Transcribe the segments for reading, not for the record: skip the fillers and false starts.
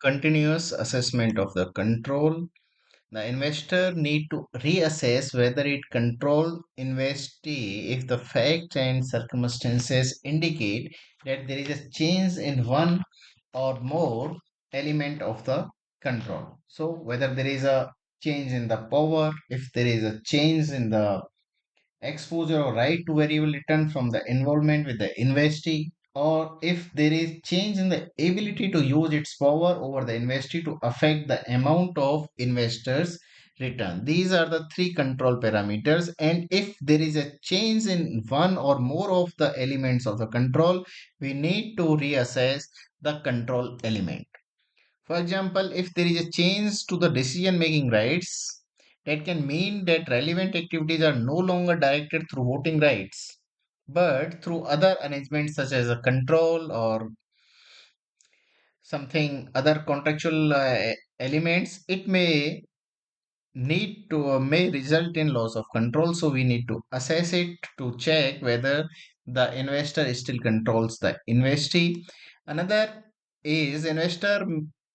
continuous assessment of the control. The investor need to reassess whether it control investee if the facts and circumstances indicate that there is a change in one or more element of the control. So whether there is a change in the power, if there is a change in the exposure or right to variable return from the involvement with the investee, or if there is change in the ability to use its power over the investee to affect the amount of investors return. These are the three control parameters, and if there is a change in one or more of the elements of the control, we need to reassess the control element. For example, if there is a change to the decision making rights, that can mean that relevant activities are no longer directed through voting rights, but through other arrangements such as a control or something other contractual elements. It may result in loss of control, so we need to assess it to check whether the investor still controls the investee. Another is investor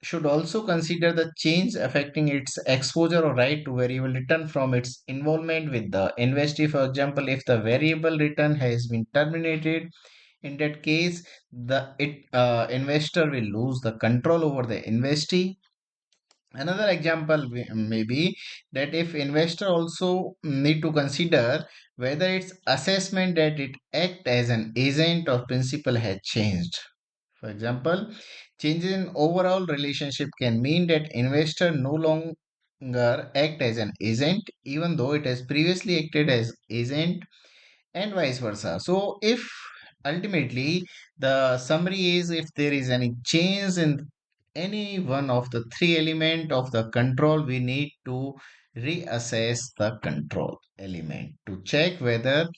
should also consider the change affecting its exposure or right to variable return from its involvement with the investee. For example, if the variable return has been terminated, in that case investor will lose the control over the investee. Another example may be that if investor also need to consider whether its assessment that it act as an agent or principal has changed. For example, changes in overall relationship can mean that investor no longer act as an agent even though it has previously acted as agent, and vice versa. So if ultimately the summary is if there is any change in any one of the three element of the control, we need to reassess the control element to check whether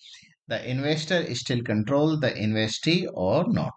the investor still control the investee or not.